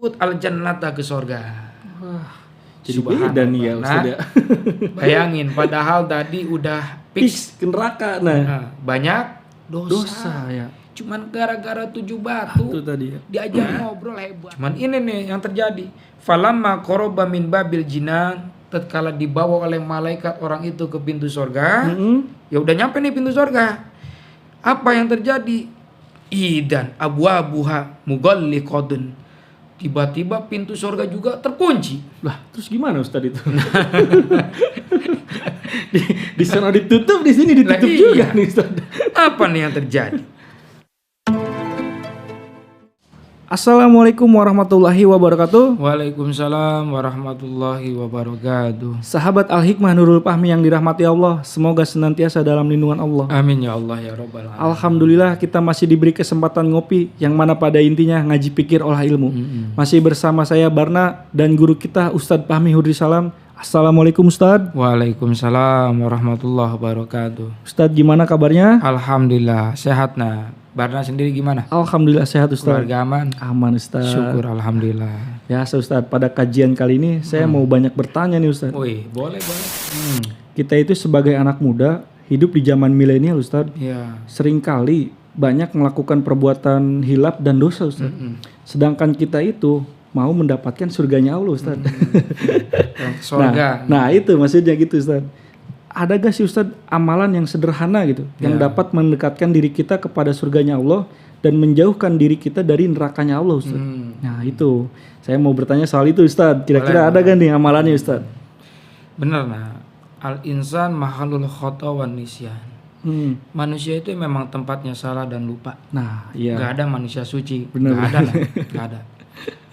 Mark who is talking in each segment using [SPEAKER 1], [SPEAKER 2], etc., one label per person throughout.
[SPEAKER 1] al jannata ke surga.
[SPEAKER 2] Wah, jadi beda nih ya Ustaz ya.
[SPEAKER 1] Bayangin, padahal tadi udah fix
[SPEAKER 2] ke neraka. Nah,
[SPEAKER 1] banyak
[SPEAKER 2] dosa ya.
[SPEAKER 1] Cuman gara-gara 7 batu
[SPEAKER 2] Itu tadi ya.
[SPEAKER 1] diajak ngobrol hebat. Cuman ini nih yang terjadi. Falamma qoroba min babil jinan, tatkala dibawa oleh malaikat orang itu ke pintu surga, ya udah nyampe nih pintu surga. Apa yang terjadi? Idan abwabuha mughalliqatun. Tiba-tiba pintu surga juga terkunci.
[SPEAKER 2] Lah, terus gimana Ustaz itu? di sana ditutup, di sini ditutup juga nih Ustaz.
[SPEAKER 1] Apa nih yang terjadi?
[SPEAKER 2] Assalamualaikum warahmatullahi wabarakatuh.
[SPEAKER 1] Waalaikumsalam warahmatullahi wabarakatuh.
[SPEAKER 2] Sahabat Al-Hikmah Nurul Fahmi yang dirahmati Allah, semoga senantiasa dalam lindungan Allah.
[SPEAKER 1] Amin ya Allah ya Rabbal alamin.
[SPEAKER 2] Alhamdulillah kita masih diberi kesempatan ngopi, yang mana pada intinya ngaji pikir olah ilmu. Masih bersama saya Barna dan guru kita Ustadz Fahmi Hudri Salam. Assalamualaikum Ustadz.
[SPEAKER 1] Waalaikumsalam warahmatullahi wabarakatuh.
[SPEAKER 2] Ustadz gimana kabarnya?
[SPEAKER 1] Alhamdulillah sehat. Nah, Barna sendiri gimana?
[SPEAKER 2] Alhamdulillah sehat Ustadz.
[SPEAKER 1] Keluarga aman?
[SPEAKER 2] Aman Ustadz.
[SPEAKER 1] Syukur alhamdulillah.
[SPEAKER 2] Ya Ustadz, pada kajian kali ini saya mau banyak bertanya nih Ustadz.
[SPEAKER 1] Wih, boleh.
[SPEAKER 2] Kita itu sebagai anak muda hidup di zaman milenial Ustadz.
[SPEAKER 1] Ya.
[SPEAKER 2] Seringkali banyak melakukan perbuatan hilaf dan dosa Ustadz. Sedangkan kita itu mau mendapatkan surganya Allah Ustadz.
[SPEAKER 1] Surga.
[SPEAKER 2] Nah itu maksudnya gitu Ustadz. Ada gak sih Ustadz amalan yang sederhana gitu yang dapat mendekatkan diri kita kepada surganya Allah dan menjauhkan diri kita dari nerakanya Allah Ustadz? Nah itu saya mau bertanya soal itu Ustadz. Kira-kira ada gak nih amalannya Ustadz?
[SPEAKER 1] Bener. Nah, al-insan mahalul khata wan nisyan. Manusia itu memang tempatnya salah dan lupa.
[SPEAKER 2] Nah iya.
[SPEAKER 1] Gak ada manusia suci.
[SPEAKER 2] Bener.
[SPEAKER 1] Gak ada.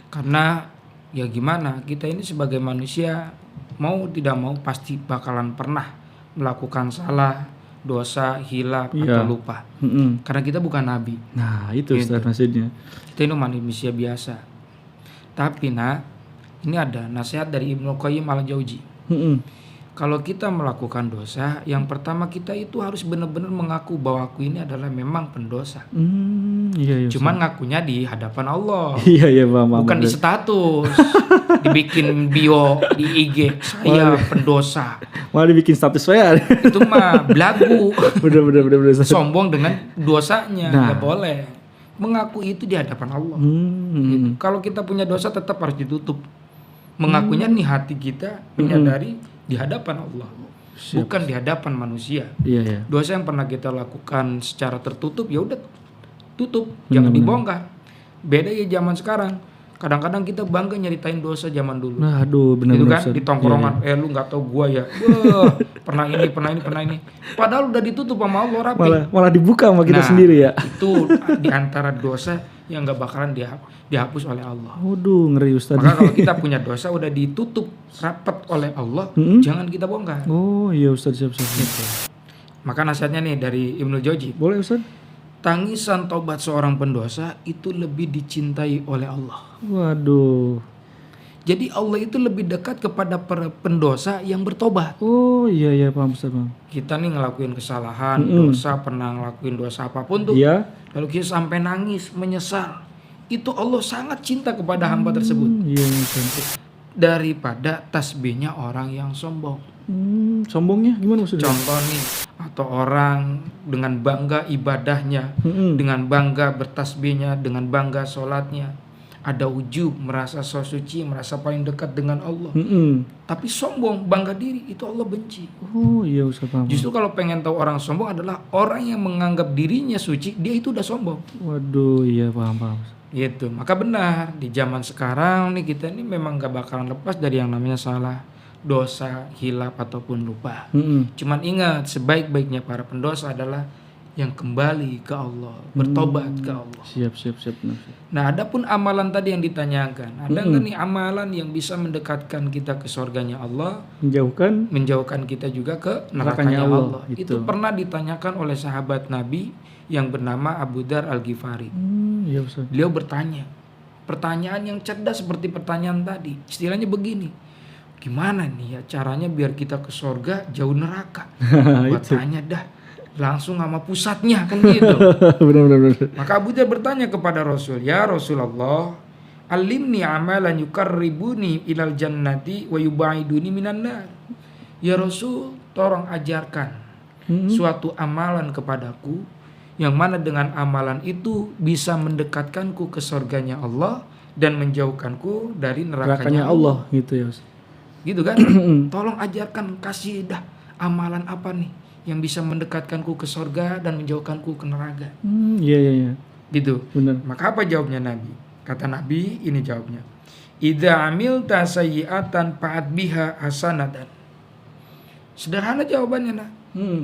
[SPEAKER 1] Karena ya gimana, kita ini sebagai manusia mau tidak mau pasti bakalan pernah melakukan salah, dosa, hilaf atau lupa. Karena kita bukan nabi.
[SPEAKER 2] Nah itu Ustaz maksudnya.
[SPEAKER 1] Kita ini manusia biasa. Tapi ini ada nasihat dari Ibnu Qayyim al-Jauzi. Kalau kita melakukan dosa, yang pertama kita itu harus benar-benar mengaku bahwa aku ini adalah memang pendosa.
[SPEAKER 2] Iya,
[SPEAKER 1] cuman ngakunya di hadapan Allah.
[SPEAKER 2] Iya paham.
[SPEAKER 1] Bukan di status, dibikin bio di IG saya pendosa.
[SPEAKER 2] Malah dibikin status saya.
[SPEAKER 1] Itu mah belagu.
[SPEAKER 2] Bener.
[SPEAKER 1] Sombong dengan dosanya, nggak boleh. Mengaku itu di hadapan Allah. Gitu. Kalau kita punya dosa tetap harus ditutup. Mengakunya nih hati kita menyadari di hadapan Allah. Bukan di hadapan manusia.
[SPEAKER 2] Iya.
[SPEAKER 1] Dosa yang pernah kita lakukan secara tertutup ya udah tutup, jangan dibongkar. Beda ya zaman sekarang. Kadang-kadang kita bangga nyeritain dosa zaman dulu.
[SPEAKER 2] Nah, aduh benar.
[SPEAKER 1] Gitu kan di tongkrongan, lu nggak tahu gua ya. Pernah ini. Padahal udah ditutup sama Allah rapi.
[SPEAKER 2] Malah dibuka sama kita sendiri ya.
[SPEAKER 1] Itu di antara dosa yang nggak bakalan dihapus oleh Allah.
[SPEAKER 2] Waduh, ngeri Ustaz.
[SPEAKER 1] Maka kalau kita punya dosa udah ditutup rapat oleh Allah, jangan kita bongkar.
[SPEAKER 2] Oh iya Ustaz, siap.
[SPEAKER 1] Gitu. Maka nasihatnya nih dari Ibnu Jauzi.
[SPEAKER 2] Boleh Ustaz?
[SPEAKER 1] Tangisan tobat seorang pendosa itu lebih dicintai oleh Allah.
[SPEAKER 2] Waduh.
[SPEAKER 1] Jadi Allah itu lebih dekat kepada pendosa yang bertobat.
[SPEAKER 2] Oh iya paham Ustaz.
[SPEAKER 1] Kita nih ngelakuin kesalahan, dosa, pernah ngelakuin dosa apapun tuh.
[SPEAKER 2] Iya.
[SPEAKER 1] Lalu kita sampai nangis, menyesal. Itu Allah sangat cinta kepada hamba tersebut.
[SPEAKER 2] Iya Ustaz.
[SPEAKER 1] Daripada tasbihnya orang yang sombong.
[SPEAKER 2] Sombongnya gimana maksudnya?
[SPEAKER 1] Contoh nih, atau orang dengan bangga ibadahnya, dengan bangga bertasbihnya, dengan bangga sholatnya, ada ujub, merasa so suci, merasa paling dekat dengan Allah. Tapi sombong, bangga diri, itu Allah benci.
[SPEAKER 2] Oh iya Ustaz, paham.
[SPEAKER 1] Justru kalau pengen tahu orang sombong adalah orang yang menganggap dirinya suci, dia itu udah sombong.
[SPEAKER 2] Waduh, iya paham.
[SPEAKER 1] Gitu, maka benar di zaman sekarang nih kita ini memang gak bakalan lepas dari yang namanya salah, dosa, hilaf ataupun lupa. Cuman ingat, sebaik-baiknya para pendosa adalah yang kembali ke Allah, bertobat ke Allah.
[SPEAKER 2] Siap.
[SPEAKER 1] Nah, adapun amalan tadi yang ditanyakan, ada nggak nih amalan yang bisa mendekatkan kita ke surganya Allah, menjauhkan kita juga ke nerakanya Allah. Itu pernah ditanyakan oleh sahabat Nabi yang bernama Abu Dar Al-Ghifari.
[SPEAKER 2] Iya Ustaz.
[SPEAKER 1] Beliau bertanya, pertanyaan yang cerdas seperti pertanyaan tadi. Istilahnya begini, gimana nih ya caranya biar kita ke surga jauh neraka? Tanya dah langsung sama pusatnya kan gitu.
[SPEAKER 2] Benar.
[SPEAKER 1] Maka Abu Dar bertanya kepada Rasul, ya Rasulullah, Alimni amalan yuqarribuni ilal jannati wa yubaiduni minan nar. Ya Rasul, tolong ajarkan suatu amalan kepadaku yang mana dengan amalan itu bisa mendekatkanku ke surganya Allah dan menjauhkanku dari nerakanya Allah.
[SPEAKER 2] Gitu ya Ustaz.
[SPEAKER 1] Gitu kan? Tolong ajarkan, kasih dah amalan apa nih yang bisa mendekatkanku ke surga dan menjauhkanku ke neraka.
[SPEAKER 2] Iya.
[SPEAKER 1] Gitu.
[SPEAKER 2] Benar.
[SPEAKER 1] Maka apa jawabnya Nabi? Kata Nabi, ini jawabnya. Idza amilta sayyi'atan fa'at biha hasanatan. Sederhana jawabannya, nah.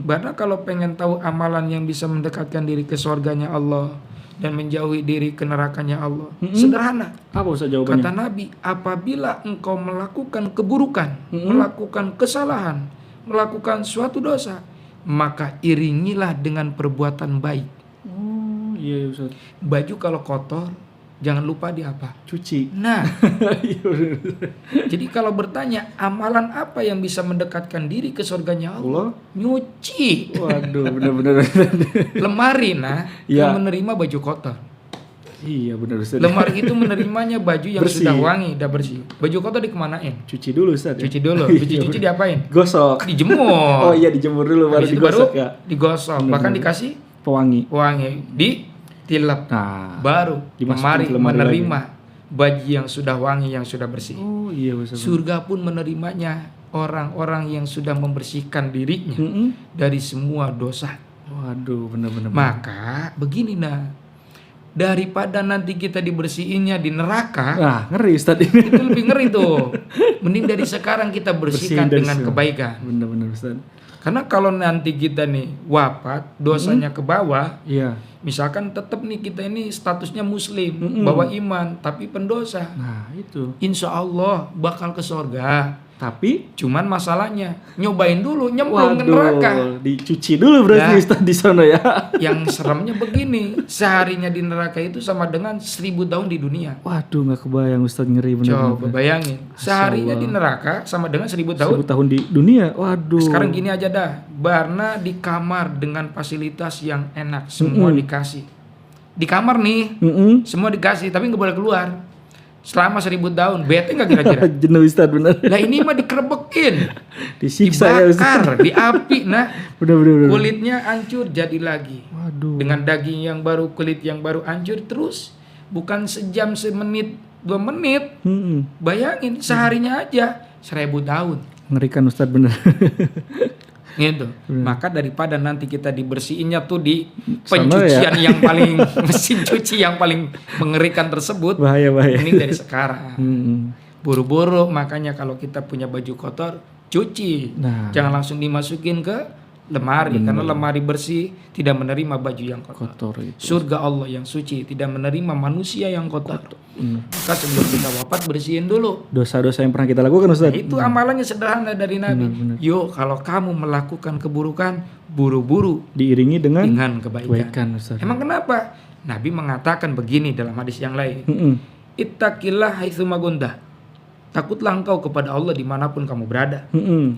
[SPEAKER 1] Karena kalau pengen tahu amalan yang bisa mendekatkan diri ke surganya Allah dan menjauhi diri ke nerakanya Allah, sederhana.
[SPEAKER 2] Apa Ustaz jawabannya?
[SPEAKER 1] Kata Nabi, apabila engkau melakukan keburukan, melakukan kesalahan, melakukan suatu dosa, maka iringilah dengan perbuatan baik.
[SPEAKER 2] Iya Ustaz.
[SPEAKER 1] Baju kalau kotor, jangan lupa di apa?
[SPEAKER 2] Cuci.
[SPEAKER 1] Nah, jadi kalau bertanya amalan apa yang bisa mendekatkan diri ke surganya Allah? Nyuci.
[SPEAKER 2] Waduh, benar-benar.
[SPEAKER 1] Lemari, nah,
[SPEAKER 2] Ya.
[SPEAKER 1] yang menerima baju kotor.
[SPEAKER 2] Iya benar Ustaz.
[SPEAKER 1] Lemari itu menerimanya baju yang
[SPEAKER 2] Bersih.
[SPEAKER 1] sudah wangi, udah bersih. Baju kotor dikemanain?
[SPEAKER 2] Cuci dulu Ustaz.
[SPEAKER 1] Cuci dulu. Cuci diapain?
[SPEAKER 2] Gosok.
[SPEAKER 1] Dijemur.
[SPEAKER 2] Oh iya, dijemur dulu baru
[SPEAKER 1] Habis itu
[SPEAKER 2] digosok ya.
[SPEAKER 1] digosok. Bahkan dikasih
[SPEAKER 2] Pewangi.
[SPEAKER 1] wangi, ditilep.
[SPEAKER 2] Nah,
[SPEAKER 1] Baru
[SPEAKER 2] dimasukin ke
[SPEAKER 1] lemari
[SPEAKER 2] lemari
[SPEAKER 1] menerima baju yang sudah wangi, yang sudah bersih.
[SPEAKER 2] oh iya Ustaz.
[SPEAKER 1] Surga pun menerimanya orang-orang yang sudah membersihkan dirinya dari semua dosa.
[SPEAKER 2] Waduh, benar-benar.
[SPEAKER 1] Maka begini, nah, daripada nanti kita dibersihinnya di neraka,
[SPEAKER 2] Nah, ngeri Ustaz ini.
[SPEAKER 1] itu lebih ngeri tuh. Mending dari sekarang kita bersihkan
[SPEAKER 2] Bersihin dari
[SPEAKER 1] dengan
[SPEAKER 2] sekarang.
[SPEAKER 1] kebaikan.
[SPEAKER 2] Benar-benar Ustaz.
[SPEAKER 1] Karena kalau nanti kita nih wafat, dosanya ke bawah,
[SPEAKER 2] Iya.
[SPEAKER 1] misalkan tetap nih kita ini statusnya muslim, bawa iman, tapi pendosa,
[SPEAKER 2] Nah, itu.
[SPEAKER 1] insya Allah bakal ke surga.
[SPEAKER 2] Tapi
[SPEAKER 1] Cuman masalahnya nyobain dulu nyemplung ke neraka.
[SPEAKER 2] dicuci dulu berarti
[SPEAKER 1] Nah.
[SPEAKER 2] Ustaz di sana ya.
[SPEAKER 1] Yang seremnya begini, seharinya di neraka itu sama dengan 1000 tahun di dunia.
[SPEAKER 2] Waduh, nggak kebayang Ustaz, ngeri benar.
[SPEAKER 1] Coba bayangin, seharinya di neraka sama dengan 1000 tahun.
[SPEAKER 2] 1000 tahun di dunia. Waduh.
[SPEAKER 1] Sekarang gini aja dah, Barna di kamar dengan fasilitas yang enak, semua dikasih. Di kamar nih, semua dikasih, tapi nggak boleh keluar. Selama 1000 tahun, bete nggak kira-kira?
[SPEAKER 2] Jenuh Ustaz benar.
[SPEAKER 1] Lah ini mah dikerebekin,
[SPEAKER 2] Disiksa ya Ustaz.
[SPEAKER 1] dibakar, di api, nah
[SPEAKER 2] Benar-benar.
[SPEAKER 1] kulitnya hancur jadi lagi.
[SPEAKER 2] Waduh.
[SPEAKER 1] Dengan daging yang baru, kulit yang baru hancur terus. Bukan sejam, semenit, 2 menit. Bayangin seharinya aja 1000 tahun.
[SPEAKER 2] Ngerikan Ustaz benar.
[SPEAKER 1] Gitu. Maka daripada nanti kita dibersihinnya tuh di
[SPEAKER 2] Sama
[SPEAKER 1] pencucian yang paling mesin cuci yang paling mengerikan tersebut.
[SPEAKER 2] Bahaya.
[SPEAKER 1] Ini dari sekarang. Buru-buru, makanya kalau kita punya baju kotor, cuci.
[SPEAKER 2] Nah.
[SPEAKER 1] Jangan langsung dimasukin ke lemari, karena lemari bersih tidak menerima baju yang kotor.
[SPEAKER 2] Kotor itu.
[SPEAKER 1] Surga Allah yang suci tidak menerima manusia yang kotor. Maka sebelum kita wafat bersihin dulu.
[SPEAKER 2] Dosa-dosa yang pernah kita lakukan Ustaz.
[SPEAKER 1] Nah, itu amalannya sederhana dari Nabi. Yuk, kalau kamu melakukan keburukan, buru-buru
[SPEAKER 2] Diiringi dengan
[SPEAKER 1] kebaikan.
[SPEAKER 2] Ustaz.
[SPEAKER 1] Emang kenapa? Nabi mengatakan begini dalam hadis yang lain. Ittaqillah haitsu magunta. Takutlah engkau kepada Allah dimanapun kamu berada.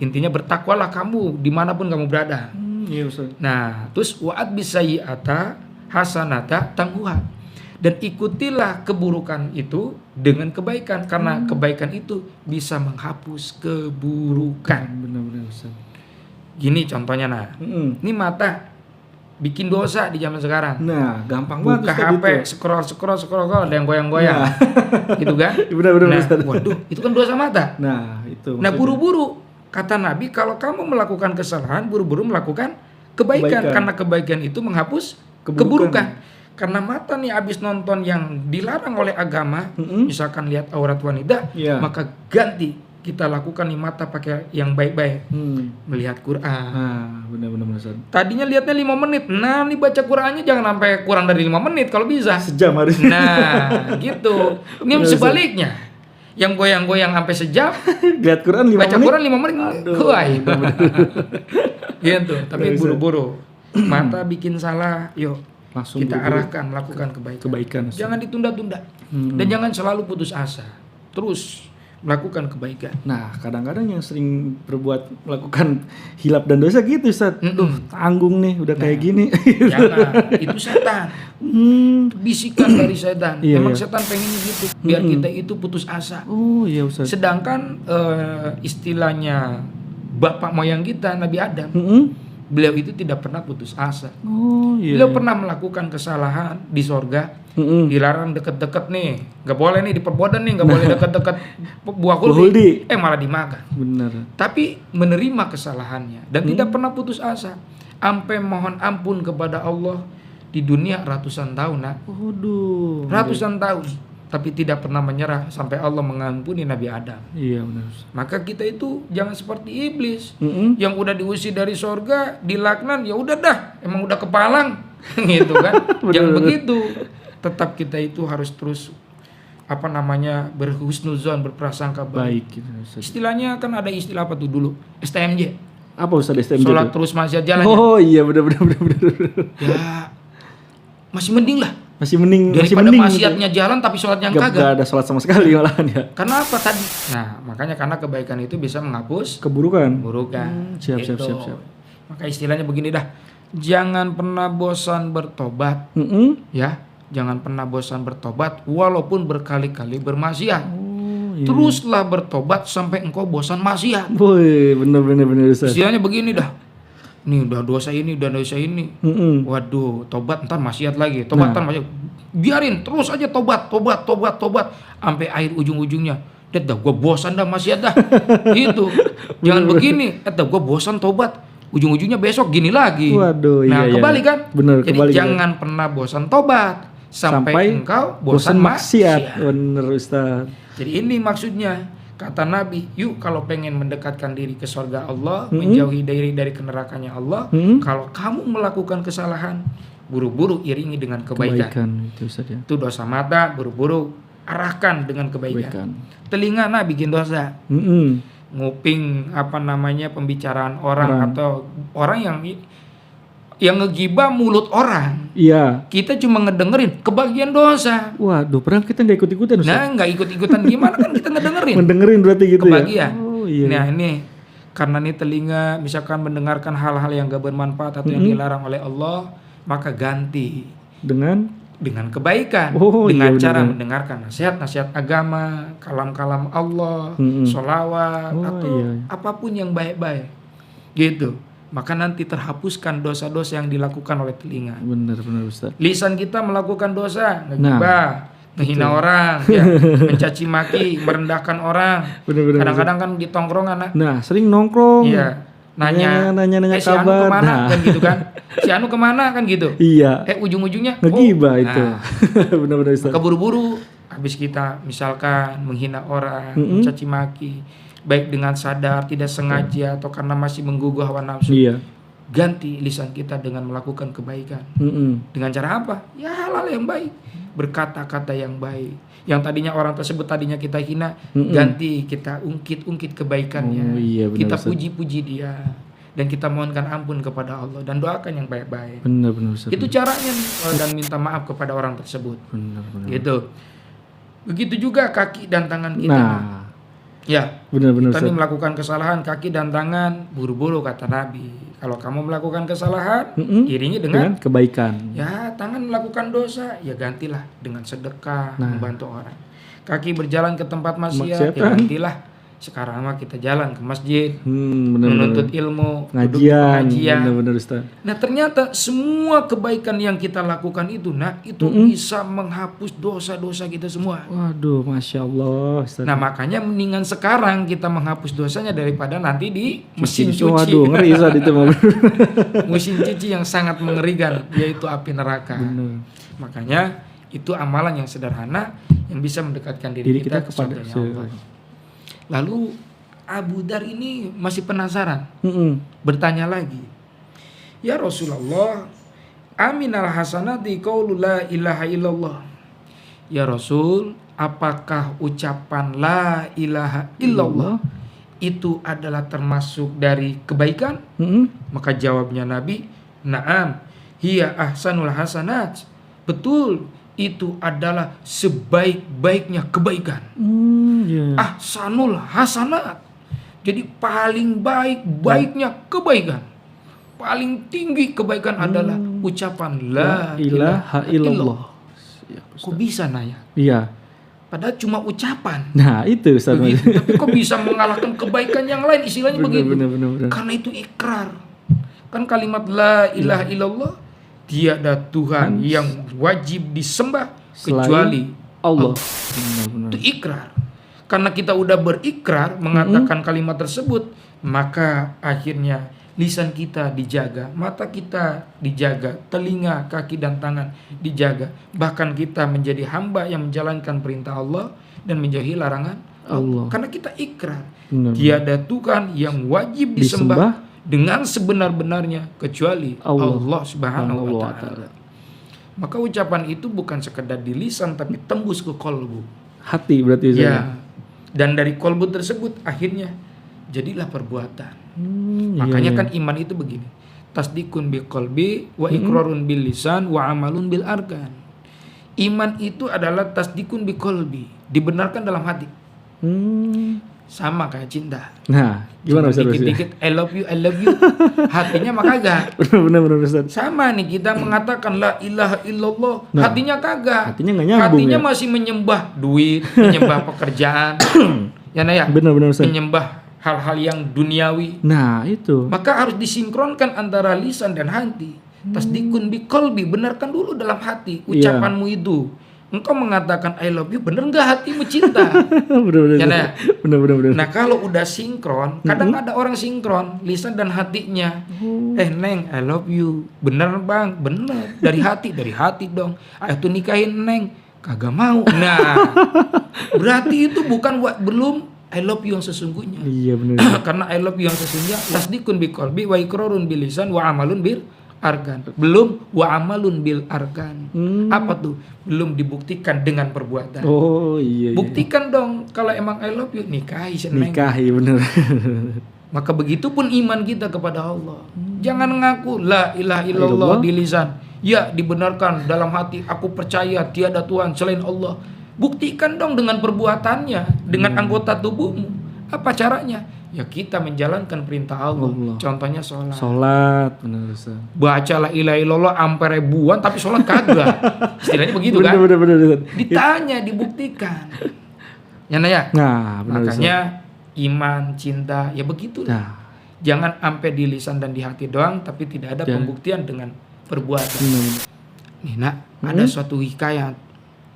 [SPEAKER 1] Intinya bertakwalah kamu dimanapun kamu berada.
[SPEAKER 2] Iya Ustaz.
[SPEAKER 1] Nah, terus wa'at bisayyi'ata hasanata tangguha. Dan ikutilah keburukan itu dengan kebaikan, karena kebaikan itu bisa menghapus keburukan.
[SPEAKER 2] Benar-benar Ustaz.
[SPEAKER 1] Gini contohnya, nah. Ini mata bikin dosa di zaman sekarang.
[SPEAKER 2] Nah, gampang
[SPEAKER 1] Buka
[SPEAKER 2] banget
[SPEAKER 1] HP, scroll, ada yang goyang-goyang. Gitu kan?
[SPEAKER 2] Benar-benar
[SPEAKER 1] Nah,
[SPEAKER 2] Ustaz.
[SPEAKER 1] waduh, itu kan dosa mata.
[SPEAKER 2] Nah, itu.
[SPEAKER 1] Nah, buru-buru. Kata Nabi, kalau kamu melakukan kesalahan, buru-buru melakukan kebaikan. Karena kebaikan itu menghapus keburukan. Karena mata nih abis nonton yang dilarang oleh agama, misalkan lihat aurat wanita, maka ganti. Kita lakukan nih mata pakai yang baik-baik. Melihat Quran.
[SPEAKER 2] Nah, benar-benar Ustaz.
[SPEAKER 1] Tadinya lihatnya 5 menit. Nah, nih baca Qurannya jangan sampai kurang dari 5 menit kalau bisa.
[SPEAKER 2] Sejam harus.
[SPEAKER 1] Nah, gitu. Ini sebaliknya. Yang goyang-goyang sampai sejam,
[SPEAKER 2] Lihat Quran 5 menit.
[SPEAKER 1] baca Quran 5 menit. Kuai. Gitu, tapi
[SPEAKER 2] Bisa.
[SPEAKER 1] buru-buru. Mata bikin salah, yuk
[SPEAKER 2] Langsung
[SPEAKER 1] kita
[SPEAKER 2] buru-buru.
[SPEAKER 1] arahkan melakukan kebaikan.
[SPEAKER 2] Kebaikan, Ustaz.
[SPEAKER 1] Jangan ditunda-tunda. Dan jangan selalu putus asa. Terus melakukan kebaikan.
[SPEAKER 2] Nah, kadang-kadang yang sering melakukan hilap dan dosa gitu Ustaz. Duh, tanggung nih udah kayak gini.
[SPEAKER 1] Jangan, itu setan. Bisikan dari setan.
[SPEAKER 2] Iya,
[SPEAKER 1] Memang
[SPEAKER 2] iya.
[SPEAKER 1] setan pengennya gitu, biar kita itu putus asa.
[SPEAKER 2] Oh iya Ustaz.
[SPEAKER 1] Sedangkan istilahnya bapak moyang kita Nabi Adam, beliau itu tidak pernah putus asa.
[SPEAKER 2] Oh iya.
[SPEAKER 1] Beliau pernah melakukan kesalahan di sorga, dilarang deket-deket nih, nggak boleh nih diperbodan nih, nggak boleh deket-deket buah
[SPEAKER 2] Huldi.
[SPEAKER 1] kuldi, malah dimakan.
[SPEAKER 2] Benar.
[SPEAKER 1] Tapi menerima kesalahannya dan tidak pernah putus asa, sampai mohon ampun kepada Allah di dunia ratusan tahun,
[SPEAKER 2] Waduh.
[SPEAKER 1] ratusan tahun, tapi tidak pernah menyerah sampai Allah mengampuni Nabi Adam.
[SPEAKER 2] Iya benar.
[SPEAKER 1] Maka kita itu jangan seperti iblis yang udah diusir dari sorga, dilaknat, ya udah dah, emang udah kepalang, gitu kan? Jangan begitu. Tetap kita itu harus terus berhusnuzon, berprasangka baik.
[SPEAKER 2] Baik gitu Ustaz.
[SPEAKER 1] Istilahnya kan ada istilah apa tuh dulu? STMJ.
[SPEAKER 2] Apa Ustaz STMJ?
[SPEAKER 1] Sholat
[SPEAKER 2] itu?
[SPEAKER 1] terus maksiat jalan.
[SPEAKER 2] Oh iya benar.
[SPEAKER 1] Ya masih mending lah
[SPEAKER 2] Masih mending
[SPEAKER 1] daripada
[SPEAKER 2] gitu.
[SPEAKER 1] maksiatnya jalan tapi sholatnya
[SPEAKER 2] Gak
[SPEAKER 1] kagak.
[SPEAKER 2] ada sholat sama sekali malahan ya.
[SPEAKER 1] Karena apa tadi? Nah, makanya karena kebaikan itu bisa menghapus
[SPEAKER 2] Keburukan.
[SPEAKER 1] keburukan.
[SPEAKER 2] Siap.
[SPEAKER 1] Maka istilahnya begini dah. Jangan pernah bosan bertobat, ya. Jangan pernah bosan bertobat walaupun berkali-kali bermaksiat.
[SPEAKER 2] Oh iya.
[SPEAKER 1] Teruslah bertobat sampai engkau bosan maksiat.
[SPEAKER 2] Boy, bener Ustaz.
[SPEAKER 1] Istilahnya begini dah. Nih udah dosa ini. Waduh, tobat ntar maksiat lagi. Tobat ntar maksiat. Biarin terus aja tobat. Sampai akhir ujung-ujungnya. Dah gue bosan dah maksiat dah. Gitu. Jangan begini. Dah gue bosan tobat. Ujung-ujungnya besok gini lagi.
[SPEAKER 2] Waduh,
[SPEAKER 1] nah,
[SPEAKER 2] iya.
[SPEAKER 1] kebalik kan?
[SPEAKER 2] Bener,
[SPEAKER 1] jadi
[SPEAKER 2] kebalik,
[SPEAKER 1] jangan pernah bosan tobat sampai engkau bosan maksiat.
[SPEAKER 2] Bener Ustaz.
[SPEAKER 1] Jadi ini maksudnya. Kata Nabi, yuk kalau pengen mendekatkan diri ke surga Allah, menjauhi dari nerakanya Allah, kalau kamu melakukan kesalahan, buru-buru iringi dengan kebaikan.
[SPEAKER 2] Itu Ustaz ya.
[SPEAKER 1] Itu dosa mata, buru-buru arahkan dengan kebaikan. Telinga bikin dosa. Nguping pembicaraan orang atau orang yang ngegibah mulut orang.
[SPEAKER 2] Iya.
[SPEAKER 1] Kita cuma ngedengerin kebagian dosa.
[SPEAKER 2] Waduh, pernah kita nggak ikut-ikutan Ustaz?
[SPEAKER 1] Nah, nggak ikut-ikutan gimana kan kita ngedengerin.
[SPEAKER 2] Mendengerin berarti gitu
[SPEAKER 1] kebagian.
[SPEAKER 2] ya. Oh iya.
[SPEAKER 1] Nah, ini karena nih telinga misalkan mendengarkan hal-hal yang gak bermanfaat atau yang dilarang oleh Allah, maka ganti
[SPEAKER 2] dengan
[SPEAKER 1] kebaikan.
[SPEAKER 2] Oh,
[SPEAKER 1] dengan
[SPEAKER 2] iya,
[SPEAKER 1] cara
[SPEAKER 2] benar.
[SPEAKER 1] mendengarkan nasihat-nasihat agama, kalam-kalam Allah, sholawat atau apapun yang baik-baik. Gitu. Maka nanti terhapuskan dosa-dosa yang dilakukan oleh telinga.
[SPEAKER 2] Benar Ustaz.
[SPEAKER 1] Lisan kita melakukan dosa, ngegibah, ngehina orang, ya, mencaci maki, merendahkan orang.
[SPEAKER 2] Benar.
[SPEAKER 1] Kadang-kadang kan di tongkrongan.
[SPEAKER 2] Nah, sering nongkrong.
[SPEAKER 1] Iya. Nanya
[SPEAKER 2] si
[SPEAKER 1] Anu
[SPEAKER 2] kabar.
[SPEAKER 1] kemana kan gitu kan? Si Anu kemana kan gitu?
[SPEAKER 2] Iya.
[SPEAKER 1] Ujung-ujungnya
[SPEAKER 2] ngegibah itu. Benar Ustaz.
[SPEAKER 1] Keburu-buru habis kita misalkan menghina orang, mencaci maki, baik dengan sadar, tidak sengaja atau karena masih menggugah hawa nafsu.
[SPEAKER 2] Iya.
[SPEAKER 1] Ganti lisan kita dengan melakukan kebaikan. Dengan cara apa? Ya hal-hal yang baik, berkata-kata yang baik. Yang tadinya orang tersebut kita hina, ganti kita ungkit kebaikannya.
[SPEAKER 2] Iya,
[SPEAKER 1] kita
[SPEAKER 2] Ustaz.
[SPEAKER 1] puji-puji dia dan kita mohonkan ampun kepada Allah dan doakan yang baik-baik.
[SPEAKER 2] Benar Ustaz.
[SPEAKER 1] Itu caranya nih, dan minta maaf kepada orang tersebut.
[SPEAKER 2] Benar.
[SPEAKER 1] Gitu. Begitu juga kaki dan tangan kita.
[SPEAKER 2] Nah,
[SPEAKER 1] ya.
[SPEAKER 2] benar
[SPEAKER 1] Kita
[SPEAKER 2] Ustaz.
[SPEAKER 1] nih melakukan kesalahan kaki dan tangan, buru-buru kata Nabi. Kalau kamu melakukan kesalahan, iringi dengan
[SPEAKER 2] kebaikan.
[SPEAKER 1] ya, tangan melakukan dosa, ya gantilah dengan sedekah, membantu orang. Kaki berjalan ke tempat maksiat, ya gantilah. Sekarang mah kita jalan ke masjid, menuntut ilmu, duduk di pengajian.
[SPEAKER 2] Benar Ustaz.
[SPEAKER 1] Nah, ternyata semua kebaikan yang kita lakukan itu, itu bisa menghapus dosa-dosa kita semua.
[SPEAKER 2] Waduh, Masya Allah Ustaz.
[SPEAKER 1] Nah, makanya mendingan sekarang kita menghapus dosanya daripada nanti di mesin cuci.
[SPEAKER 2] Waduh, ngeri Ustaz itu mah.
[SPEAKER 1] Mesin cuci yang sangat mengerikan, yaitu api neraka.
[SPEAKER 2] Benar.
[SPEAKER 1] Makanya itu amalan yang sederhana yang bisa mendekatkan diri kita kepada Allah. Lalu Abu Dar ini masih penasaran, bertanya lagi, ya Rasulullah, aminal hasanati qaulu la ilaha illallah. Ya Rasul, apakah ucapan la ilaha illallah itu adalah termasuk dari kebaikan? Maka jawabnya Nabi, na'am, hiya ahsanul hasanat. Betul, itu adalah sebaik-baiknya kebaikan. Ahsanul hasanat. Jadi paling baiknya kebaikan. Paling tinggi kebaikan adalah ucapan la
[SPEAKER 2] ilaha illallah. Ya,
[SPEAKER 1] Kok bisa Naya?
[SPEAKER 2] Iya.
[SPEAKER 1] Padahal cuma ucapan.
[SPEAKER 2] Nah, itu Ustaz.
[SPEAKER 1] Begitu. Tapi kok bisa mengalahkan kebaikan yang lain, istilahnya begitu.
[SPEAKER 2] Benar.
[SPEAKER 1] Karena itu ikrar. Kan kalimat la ilaha illallah, tiada Tuhan yang wajib disembah kecuali Allah.
[SPEAKER 2] Benar.
[SPEAKER 1] Itu ikrar. Karena kita udah berikrar mengatakan kalimat tersebut, maka akhirnya lisan kita dijaga, mata kita dijaga, telinga, kaki dan tangan dijaga. Bahkan kita menjadi hamba yang menjalankan perintah Allah dan menjauhi larangan Allah. Karena kita ikrar. Tiada Tuhan yang wajib disembah dengan sebenar-benarnya kecuali Allah Subhanahu wa taala. Maka ucapan itu bukan sekedar di lisan tapi tembus ke kolbu.
[SPEAKER 2] Hati berarti
[SPEAKER 1] ya. Dan dari kolbu tersebut akhirnya jadilah perbuatan. Makanya kan iman itu begini. Tasdikun bil qalbi wa iqrarun bil lisan wa amalun bil arkan. Iman itu adalah tasdikun bil qalbi, dibenarkan dalam hati. Sama kayak cinta.
[SPEAKER 2] Nah, gimana Ustaz?
[SPEAKER 1] Dikit-dikit I love you. Hatinya mah kagak.
[SPEAKER 2] Benar Ustaz.
[SPEAKER 1] Sama nih kita mengatakan la ilaha illallah, hatinya kagak.
[SPEAKER 2] Hatinya enggak nyambung.
[SPEAKER 1] Hatinya masih menyembah duit, menyembah pekerjaan. Ya Naya.
[SPEAKER 2] Benar Ustaz.
[SPEAKER 1] Menyembah hal-hal yang duniawi.
[SPEAKER 2] Nah, itu.
[SPEAKER 1] Maka harus disinkronkan antara lisan dan hati. Tasdikun bi qalbi, benarkan dulu dalam hati ucapanmu itu. Engkau mengatakan I love you, bener enggak hatimu cinta?
[SPEAKER 2] Benar.
[SPEAKER 1] Ya, nah.
[SPEAKER 2] Benar.
[SPEAKER 1] Nah, kalau udah sinkron, kadang ada orang sinkron lisan dan hatinya. Neng, I love you. Bener Bang, bener. Dari hati dong. Ayo tuh nikahin Neng. Kagak mau. Nah, berarti itu belum I love you yang sesungguhnya.
[SPEAKER 2] Iya benar.
[SPEAKER 1] Karena I love you yang sesungguhnya tasdikun bi qalbi wa iqrarun bil lisan wa amalun bil arkan. Belum wa amalun bil arkan. Apa tuh? Belum dibuktikan dengan perbuatan.
[SPEAKER 2] Oh iya.
[SPEAKER 1] Buktikan dong kalau emang I love you, nikahi seneng.
[SPEAKER 2] Nikahi benar.
[SPEAKER 1] Maka begitupun iman kita kepada Allah. Jangan ngaku la ilaha illallah di lisan. Ya, dibenarkan dalam hati, aku percaya tiada Tuhan selain Allah. Buktikan dong dengan perbuatannya, dengan anggota tubuhmu. Apa caranya? Ya kita menjalankan perintah Allah. Contohnya sholat.
[SPEAKER 2] Sholat, benar Ustaz.
[SPEAKER 1] Baca la ilaha illallah sampai ribuan tapi sholat kagak. Istilahnya begitu kan?
[SPEAKER 2] Benar.
[SPEAKER 1] Ditanya, dibuktikan. Ya Naya?
[SPEAKER 2] Nah, benar.
[SPEAKER 1] Makanya iman, cinta, ya begitu.
[SPEAKER 2] Nah.
[SPEAKER 1] Jangan sampai di lisan dan di hati doang, tapi tidak ada pembuktian dengan perbuatan. Nih Nak, ada suatu hikayat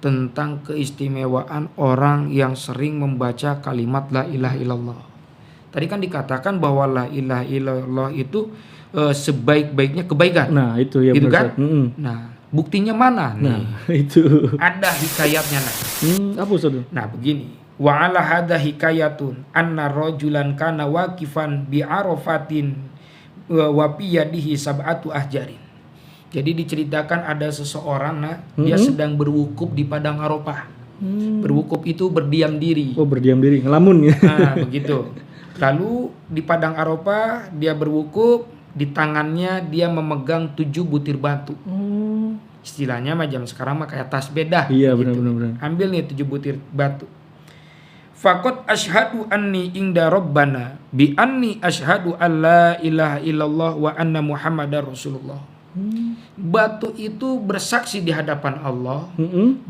[SPEAKER 1] tentang keistimewaan orang yang sering membaca kalimat la ilaha illallah. Tadi kan dikatakan bahwa la ilaha illallah itu sebaik-baiknya kebaikan.
[SPEAKER 2] Nah, itu ya
[SPEAKER 1] gitu
[SPEAKER 2] benar.
[SPEAKER 1] Kan? Nah, buktinya mana nih?
[SPEAKER 2] Nah, itu.
[SPEAKER 1] Ada hikayatnya Nah.
[SPEAKER 2] Apa Ustaz?
[SPEAKER 1] Nah, begini. Wa ala hadza hikayatun anna rajulan kana waqifan bi arafatin wa fi yadihi sab'atu ahjarin. Jadi diceritakan ada seseorang dia sedang berwukuf di padang Arafah. Berwukuf itu berdiam diri.
[SPEAKER 2] Oh, berdiam diri, ngelamun ya.
[SPEAKER 1] Nah, begitu. Lalu di padang Arafah dia berwukuf, di tangannya dia memegang 7 butir batu. Istilahnya macam sekarang mah kayak tasbih dah.
[SPEAKER 2] Iya,
[SPEAKER 1] gitu.
[SPEAKER 2] benar.
[SPEAKER 1] Ambil nih 7 butir batu. Faqad asyhadu anni inda rabbana bi anni asyhadu alla ilaha illallah wa anna muhammadar rasulullah. Batu itu bersaksi di hadapan Allah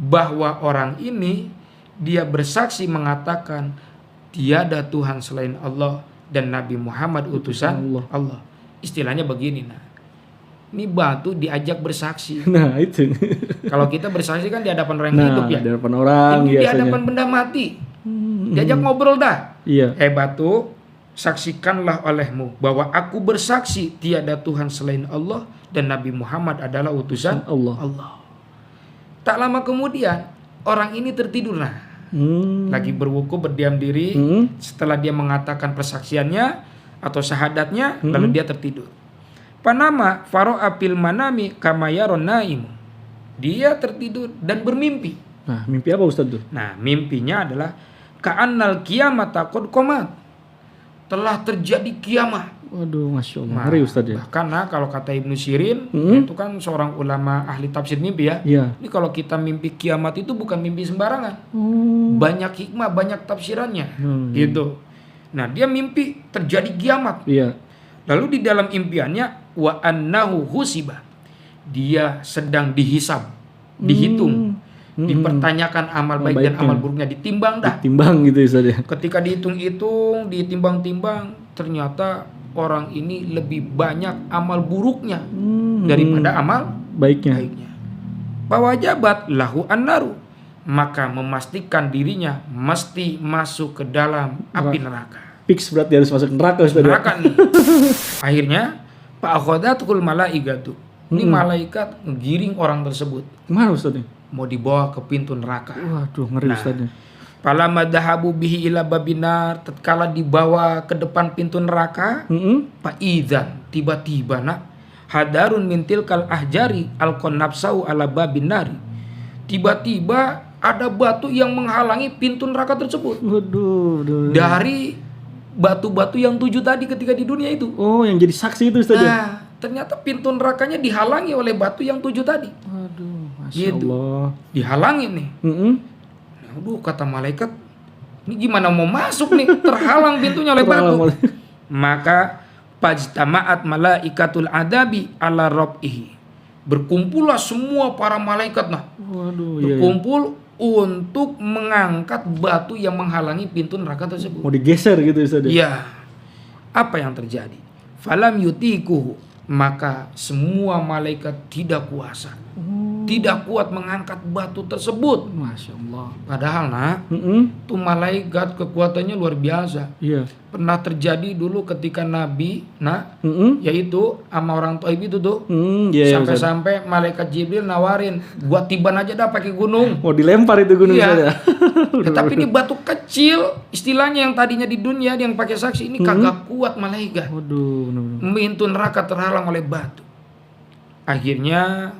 [SPEAKER 1] bahwa orang ini dia bersaksi mengatakan tiada Tuhan selain Allah dan Nabi Muhammad utusan Allah. Istilahnya begini ini batu diajak bersaksi.
[SPEAKER 2] Nah itu.
[SPEAKER 1] Kalau kita bersaksi kan di hadapan orang hidup ya.
[SPEAKER 2] Di hadapan orang.
[SPEAKER 1] Ini di hadapan benda mati. Diajak ngobrol dah.
[SPEAKER 2] Iya.
[SPEAKER 1] Batu, saksikanlah olehmu bahwa aku bersaksi tiada Tuhan selain Allah dan Nabi Muhammad adalah utusan Allah. Tak lama kemudian orang ini tertidur lagi berwukuf berdiam diri. Setelah dia mengatakan persaksiannya atau syahadatnya, lalu dia tertidur. Panama faro'a fil manami kama yaron naim. Dia tertidur dan bermimpi.
[SPEAKER 2] Nah, mimpi apa Ustaz tuh?
[SPEAKER 1] Nah, mimpinya adalah ka'annal qiyamata qad qamat. Telah terjadi kiamat.
[SPEAKER 2] Waduh, Masya Allah. Ngeri Ustaz ya.
[SPEAKER 1] Bahkan kalau kata Ibnu Sirin, itu kan seorang ulama ahli tafsir mimpi ya.
[SPEAKER 2] Iya.
[SPEAKER 1] Ini kalau kita mimpi kiamat itu bukan mimpi sembarangan. Banyak hikmah, banyak tafsirannya. Gitu. Nah, dia mimpi terjadi kiamat.
[SPEAKER 2] Iya.
[SPEAKER 1] Lalu di dalam impiannya wa annahu husiba. dia sedang dihisab, dihitung, dipertanyakan amal baik dan amal buruknya, ditimbang dah.
[SPEAKER 2] Timbang gitu Ustaz ya.
[SPEAKER 1] Ketika dihitung-hitung, ditimbang-timbang, ternyata orang ini lebih banyak amal buruknya daripada amal
[SPEAKER 2] baiknya.
[SPEAKER 1] Fawajabat lahu annaru, maka memastikan dirinya mesti masuk ke dalam api neraka.
[SPEAKER 2] Fix berarti harus masuk neraka Ustaz.
[SPEAKER 1] Neraka nih. Akhirnya fa akhadatul malaikatu. Ini malaikat ngegiring orang tersebut.
[SPEAKER 2] Kemana Ustaz nih?
[SPEAKER 1] Mau dibawa ke pintu neraka.
[SPEAKER 2] Waduh, ngeri Ustaz nya.
[SPEAKER 1] Falamma dahabu bihi ila babinar, tatkala dibawa ke depan pintu neraka, fa idzan, tiba-tiba nak hadarun mintil kal ahjari alqon nafsau ala babinari. Tiba-tiba ada batu yang menghalangi pintu neraka tersebut.
[SPEAKER 2] Waduh.
[SPEAKER 1] Dari batu-batu yang 7 tadi ketika di dunia itu.
[SPEAKER 2] Oh, yang jadi saksi itu Ustaz ya.
[SPEAKER 1] Nah, ternyata pintu nerakanya dihalangi oleh batu yang 7 tadi.
[SPEAKER 2] Waduh, Masya
[SPEAKER 1] Gitu.
[SPEAKER 2] Allah.
[SPEAKER 1] Dihalangi nih. Aduh, kata malaikat, ini gimana mau masuk nih? Terhalang pintunya oleh batu. Maka pajtama'at malaikatul adabi ala rab'ihi. Berkumpullah semua para malaikat nah.
[SPEAKER 2] Waduh,
[SPEAKER 1] berkumpul untuk mengangkat batu yang menghalangi pintu neraka tersebut.
[SPEAKER 2] Mau digeser gitu Ustaz.
[SPEAKER 1] Iya. Apa yang terjadi? Falam yutikuhu, maka semua malaikat tidak kuasa. Tidak kuat mengangkat batu tersebut.
[SPEAKER 2] Masya Allah.
[SPEAKER 1] Padahal nak, tuh malaikat kekuatannya luar biasa.
[SPEAKER 2] Iya.
[SPEAKER 1] Pernah terjadi dulu ketika Nabi, yaitu sama orang Taib itu tuh, sampai-sampai malaikat Jibril nawarin, gua tiban aja dah pakai gunung.
[SPEAKER 2] Mau dilempar itu gunung
[SPEAKER 1] ya. Tapi ini batu kecil, istilahnya yang tadinya di dunia yang pakai saksi ini kagak kuat malaikat.
[SPEAKER 2] Waduh,
[SPEAKER 1] Pintu neraka terhalang oleh batu. Akhirnya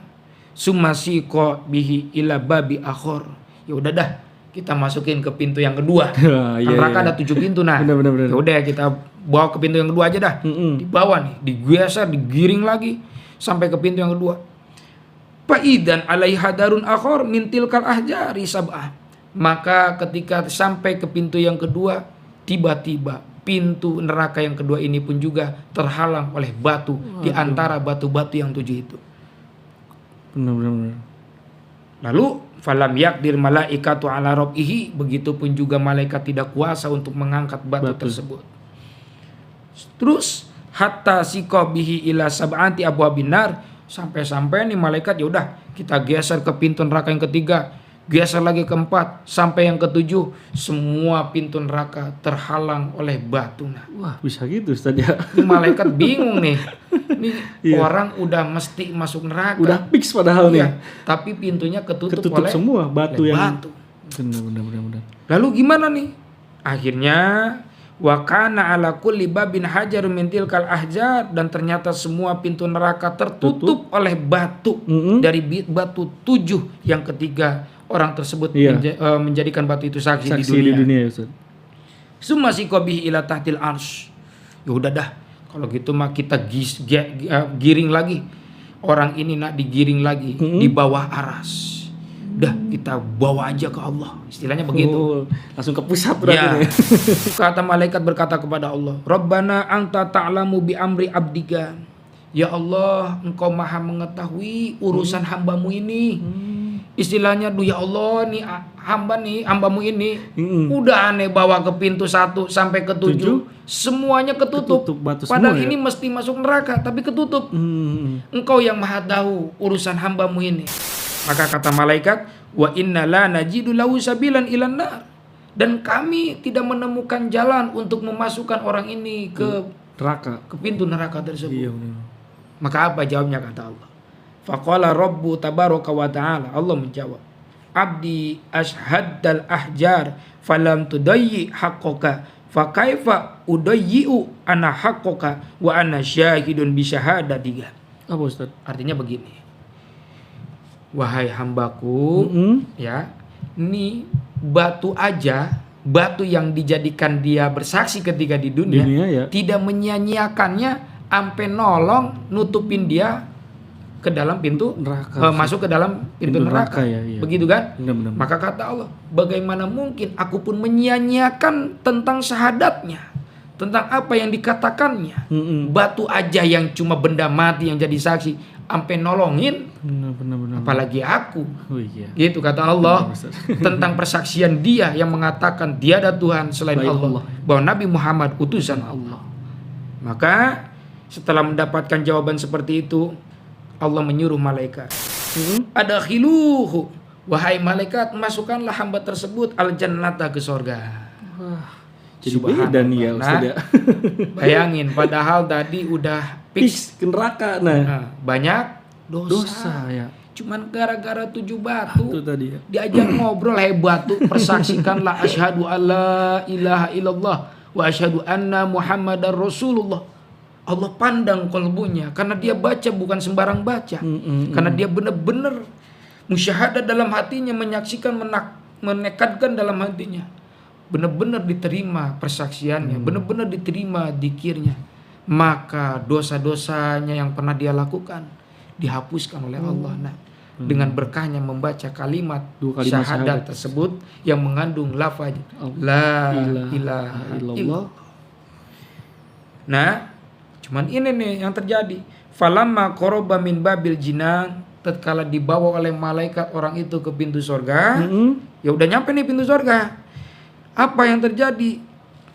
[SPEAKER 1] sumasiko bihi ila babi akhor. Ya udah dah, kita masukin ke pintu yang kedua. Neraka ada 7 pintu nah. Ya udah kita bawa ke pintu yang kedua aja dah. Dibawa nih, digeser, digiring lagi sampai ke pintu yang kedua. Faidan alaiha darun akhor min tilkal ahjari sab'ah. Maka ketika sampai ke pintu yang kedua, tiba-tiba pintu neraka yang kedua ini pun juga terhalang oleh batu di antara batu-batu yang 7 itu.
[SPEAKER 2] Benar.
[SPEAKER 1] Lalu falam yakdir malaikatu ala rabbihi, begitupun juga malaikat tidak kuasa untuk mengangkat batu tersebut. Terus hatta sikobihi ila sab'ati abwabin nar, sampai-sampai nih malaikat ya udah kita geser ke pintu neraka yang ketiga, geser lagi ke 4 sampai yang ke-7, semua pintu neraka terhalang oleh batu. Nah,
[SPEAKER 2] wah, bisa gitu Ustaz ya.
[SPEAKER 1] Ini malaikat bingung nih. Ini orang udah mesti masuk neraka.
[SPEAKER 2] Udah fix padahal nih.
[SPEAKER 1] Tapi pintunya ketutup oleh
[SPEAKER 2] semua batu yang
[SPEAKER 1] batu.
[SPEAKER 2] Benar.
[SPEAKER 1] Lalu gimana nih? Akhirnya wa kana ala kulli babin hajar min tilkal ahjar, dan ternyata semua pintu neraka tertutup oleh batu dari batu 7 yang ketiga orang tersebut menjadikan batu itu saksi di dunia. Ustaz. Summa sikobihi ila tahtil arsy. Ya udah dah, kalau gitu mah kita giring lagi. Orang ini nak digiring lagi di bawah aras. Dah kita bawa aja ke Allah. Istilahnya begitu.
[SPEAKER 2] Langsung ke pusat berarti.
[SPEAKER 1] Ya. Kata malaikat berkata kepada Allah, Rabbana anta ta'lamu bi amri abdika. Ya Allah, engkau maha mengetahui urusan hambamu ini. Istilahnya, ya Allah nih hambamu ini udah aneh bawa ke pintu 1 sampai ke 7 semuanya ketutup padahal ini mesti masuk neraka tapi ketutup. Engkau yang maha tahu urusan hambamu ini. Maka kata malaikat, wa inna la najidu lahu sabilan ilan nar, dan kami tidak menemukan jalan untuk memasukkan orang ini ke neraka, ke pintu neraka tersebut. Maka apa jawabnya kata Allah? Faqala Rabbu tabaraka wa ta'ala, Allah menjawab, abdi ashhaddal ahjar falam tudayyi haqqaka fa kaifa udayyi'u ana haqqaka wa ana syahidun bi syahadatika.
[SPEAKER 2] Apa Ustaz?
[SPEAKER 1] Artinya begini, wahai hambaku, ya, ini batu aja, batu yang dijadikan dia bersaksi ketika di dunia ya, tidak menyia-nyiakannya sampai nolong nutupin dia ke dalam pintu neraka, masuk ke dalam pintu neraka. Ya. Begitu kan? Benar. Maka kata Allah, bagaimana mungkin aku pun menyia-nyiakan tentang syahadatnya, tentang apa yang dikatakannya. Batu aja yang cuma benda mati yang jadi saksi, sampai nolongin,
[SPEAKER 2] Benar.
[SPEAKER 1] apalagi aku.
[SPEAKER 2] Oh iya.
[SPEAKER 1] Gitu kata Allah tentang persaksian dia yang mengatakan tiada Tuhan selain Allah, bahwa Nabi Muhammad utusan Allah. Maka setelah mendapatkan jawaban seperti itu, Allah menyuruh malaikat, adakhiluhu, wahai malaikat, masukkanlah hamba tersebut al-jannata ke surga.
[SPEAKER 2] Jadi beda nih ya Ustaz ya.
[SPEAKER 1] Bayangin, padahal tadi udah fix
[SPEAKER 2] ke neraka.
[SPEAKER 1] Banyak dosa
[SPEAKER 2] ya.
[SPEAKER 1] Cuman gara-gara 7 batu
[SPEAKER 2] Itu tadi ya.
[SPEAKER 1] diajak ngobrol, hebat tuh. Persaksikanlah asyhadu alla ilaha illallah wa asyhadu anna muhammadar rasulullah. Allah pandang kalbunya karena dia baca bukan sembarang baca. Karena dia benar-benar musyahadah dalam hatinya, menyaksikan, menekadkan dalam hatinya. Benar-benar diterima persaksiannya, benar-benar diterima dzikirnya. Maka dosa-dosanya yang pernah dia lakukan dihapuskan oleh Allah. Nah, dengan berkahnya membaca kalimat syahadat tersebut yang mengandung lafaz la ilaha illallah. Nah, cuman ini nih yang terjadi. Falamma qoroba min babil jinan, tatkala dibawa oleh malaikat orang itu ke pintu surga, ya udah nyampe nih pintu surga. Apa yang terjadi?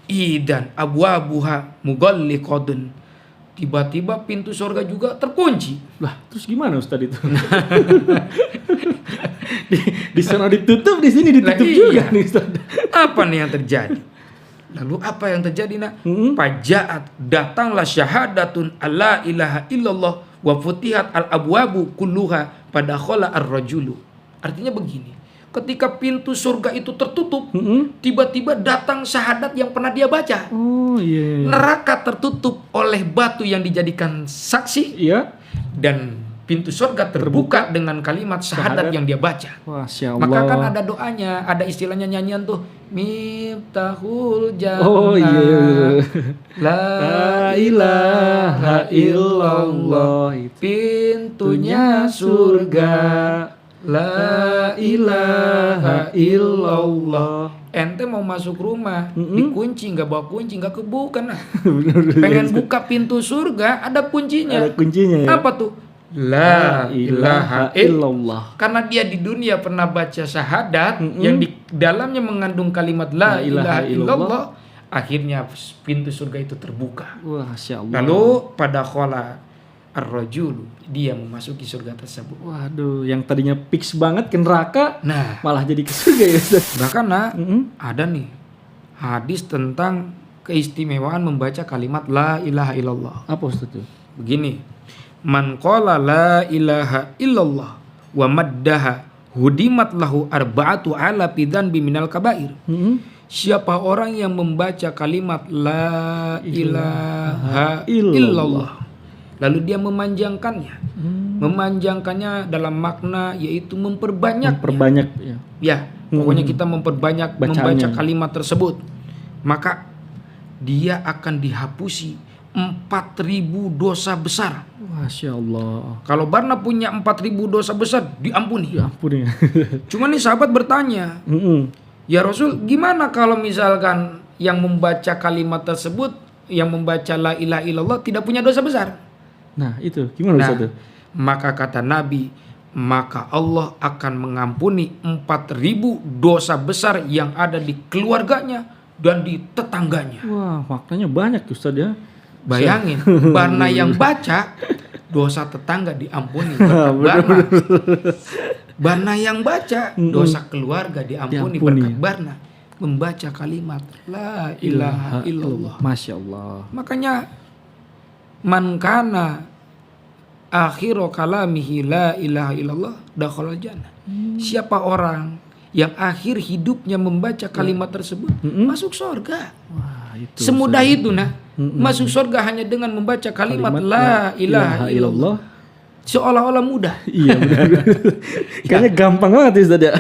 [SPEAKER 1] Idan abwabuha mughalliqatun. Tiba-tiba pintu surga juga terkunci.
[SPEAKER 2] Lah, terus gimana Ustaz itu? di sana ditutup, di sini ditutup juga nih Ustaz.
[SPEAKER 1] Apa nih yang terjadi? Lalu apa yang terjadi nak? Fajaat, datanglah syahadatun alla ilaha illallah wa futihat al abwabu kulluha padakhala ar-rajulu. Artinya begini. Ketika pintu surga itu tertutup, tiba-tiba datang syahadat yang pernah dia baca.
[SPEAKER 2] Oh iya.
[SPEAKER 1] Neraka tertutup oleh batu yang dijadikan saksi.
[SPEAKER 2] Iya.
[SPEAKER 1] Dan pintu surga terbuka dengan kalimat syahadat yang dia baca.
[SPEAKER 2] Masya Allah.
[SPEAKER 1] Maka kan ada doanya, ada istilahnya nyanyian tuh, Miftahul Jannah.
[SPEAKER 2] Oh iya.
[SPEAKER 1] La ilaha illallah. Pintunya surga. La ilaha illallah. Ente mau masuk rumah, dikunci, nggak bawa kunci, nggak kebukan. Pengen buka pintu surga, ada kuncinya.
[SPEAKER 2] Ada kuncinya ya.
[SPEAKER 1] Apa tuh? La ilaha illallah. Karena dia di dunia pernah baca syahadat yang di dalamnya mengandung kalimat la ilaha illallah, akhirnya pintu surga itu terbuka.
[SPEAKER 2] Masya Allah.
[SPEAKER 1] Lalu pada khala ar-rajulu, dia memasuki surga tersebut.
[SPEAKER 2] Waduh, yang tadinya fix banget ke neraka,
[SPEAKER 1] nah
[SPEAKER 2] malah jadi ke surga ya Ustaz.
[SPEAKER 1] Bahkan ada nih hadis tentang keistimewaan membaca kalimat la ilaha illallah.
[SPEAKER 2] Apa Ustaz itu?
[SPEAKER 1] Begini, man qala la ilaha illallah wa maddaha hudimat lahu arba'atu ala dzanbi minal kabair. Siapa orang yang membaca kalimat la ilaha illallah lalu dia memanjangkannya. Memanjangkannya dalam makna yaitu memperbanyak ya. Pokoknya kita memperbanyak membaca kalimat tersebut, maka dia akan dihapusi 4.000 dosa besar.
[SPEAKER 2] Masya Allah.
[SPEAKER 1] Kalau Barna punya 4.000 dosa besar, diampuni. Cuma nih sahabat bertanya, ya Rasul, gimana kalau misalkan yang membaca kalimat tersebut, yang membaca la ilaha illallah tidak punya dosa besar?
[SPEAKER 2] Nah itu gimana Ustaz?
[SPEAKER 1] Maka kata Nabi, maka Allah akan mengampuni 4.000 dosa besar yang ada di keluarganya dan di tetangganya.
[SPEAKER 2] Wah, maknanya banyak Ustaz ya.
[SPEAKER 1] Bayangin, Barna yang baca, dosa tetangga diampuni. Barna yang baca, dosa keluarga diampuni berkat Barna membaca kalimat la ilaha illallah.
[SPEAKER 2] Masya Allah.
[SPEAKER 1] Makanya man kana akhiru kalamihi la ilaha illallah dakhalal jannah. Siapa orang yang akhir hidupnya membaca kalimat tersebut masuk surga.
[SPEAKER 2] Wah, itu
[SPEAKER 1] semudah itu masuk surga hanya dengan membaca kalimat la ilaha illallah. Seolah-olah mudah.
[SPEAKER 2] Iya benar. Kayaknya gampang banget Ustaz ya.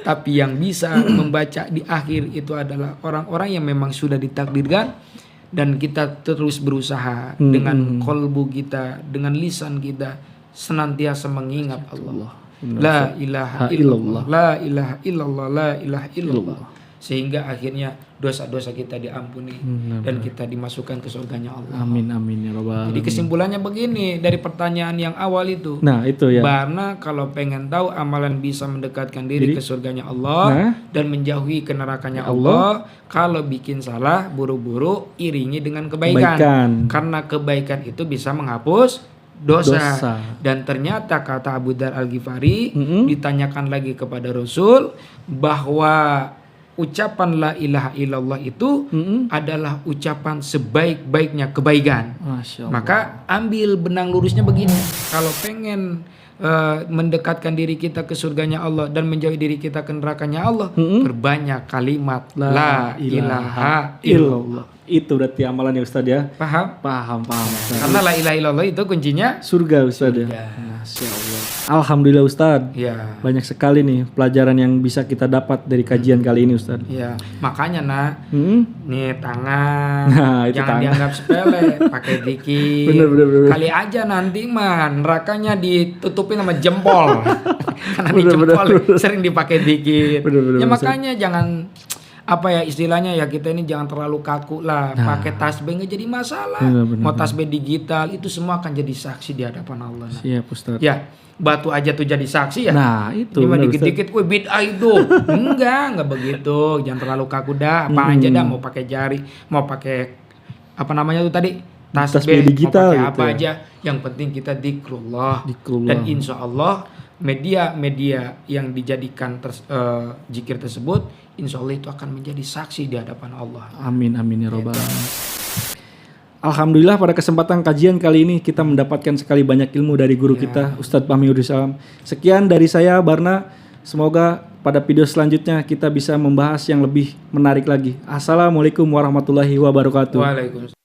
[SPEAKER 1] Tapi yang bisa membaca di akhir itu adalah orang-orang yang memang sudah ditakdirkan. Dan kita terus berusaha dengan kolbu kita, dengan lisan kita senantiasa mengingat Allah. La ilaha illallah, la ilaha illallah, la ilaha illallah. sehingga akhirnya dosa-dosa kita diampuni dan kita dimasukkan ke surganya Allah.
[SPEAKER 2] Amin amin ya rabbal
[SPEAKER 1] Jadi
[SPEAKER 2] alamin.
[SPEAKER 1] kesimpulannya begini dari pertanyaan yang awal itu.
[SPEAKER 2] Nah, itu ya.
[SPEAKER 1] Karena kalau pengen tahu amalan bisa mendekatkan diri ke surganya Allah
[SPEAKER 2] Nah.
[SPEAKER 1] dan menjauhi ke nerakanya Allah, kalau bikin salah buru-buru iringi dengan kebaikan. Karena kebaikan itu bisa menghapus dosa. Dan ternyata kata Abu Dzar Al-Ghifari ditanyakan lagi kepada Rasul bahwa ucapan la ilaha illallah itu adalah ucapan sebaik-baiknya kebaikan.
[SPEAKER 2] Masya Allah.
[SPEAKER 1] Maka ambil benang lurusnya begini. Kalau pengen mendekatkan diri kita ke surganya Allah dan menjauhi diri kita ke nerakanya Allah, perbanyak kalimat la ilaha illallah.
[SPEAKER 2] Itu berarti amalan ya Ustadz ya.
[SPEAKER 1] Paham?
[SPEAKER 2] Paham. Ustadz.
[SPEAKER 1] Karena la ilaha illallah itu kuncinya
[SPEAKER 2] Surga Ustadz ya. Masya Allah. Alhamdulillah Ustadz.
[SPEAKER 1] ya.
[SPEAKER 2] Banyak sekali nih pelajaran yang bisa kita dapat dari kajian kali ini Ustadz.
[SPEAKER 1] Ya, makanya nak,
[SPEAKER 2] Hmm?
[SPEAKER 1] nih tangan,
[SPEAKER 2] Nah, itu
[SPEAKER 1] jangan
[SPEAKER 2] tangan.
[SPEAKER 1] dianggap sepele, pakai dikit.
[SPEAKER 2] Bener.
[SPEAKER 1] Kali aja nanti mah nerakanya ditutupin sama jempol, karena di
[SPEAKER 2] Bener,
[SPEAKER 1] jempol
[SPEAKER 2] bener.
[SPEAKER 1] sering dipakai dikit.
[SPEAKER 2] Bener,
[SPEAKER 1] Ya
[SPEAKER 2] Ustaz.
[SPEAKER 1] makanya jangan apa ya istilahnya ya kita ini jangan terlalu kaku lah, pakai tasbih nggak jadi masalah.
[SPEAKER 2] Bener.
[SPEAKER 1] Mau tasbih digital itu semua akan jadi saksi di hadapan Allah. Nah.
[SPEAKER 2] Siap Ustadz.
[SPEAKER 1] Ya, batu aja tuh jadi saksi ya.
[SPEAKER 2] Nah itu
[SPEAKER 1] Ini mah
[SPEAKER 2] bener,
[SPEAKER 1] dikit-dikit, wih bid'ah itu. Enggak begitu. Jangan terlalu kaku dah. Apa aja dah, mau pakai jari, mau pakai apa namanya tuh tadi?
[SPEAKER 2] Tasbih
[SPEAKER 1] Tasbih,
[SPEAKER 2] digital
[SPEAKER 1] mau pakai
[SPEAKER 2] gitu
[SPEAKER 1] apa
[SPEAKER 2] ya.
[SPEAKER 1] aja. Yang penting kita dzikrullah.
[SPEAKER 2] Zikrullah.
[SPEAKER 1] Dan insya Allah media-media yang dijadikan zikir tersebut, insya Allah itu akan menjadi saksi di hadapan Allah.
[SPEAKER 2] Amin ya robbal alamin. Alhamdulillah pada kesempatan kajian kali ini kita mendapatkan sekali banyak ilmu dari guru kita Ustadz Fahmi Udhusalam. Sekian dari saya Barna. Semoga pada video selanjutnya kita bisa membahas yang lebih menarik lagi. Assalamualaikum warahmatullahi wabarakatuh.
[SPEAKER 1] Waalaikumsalam.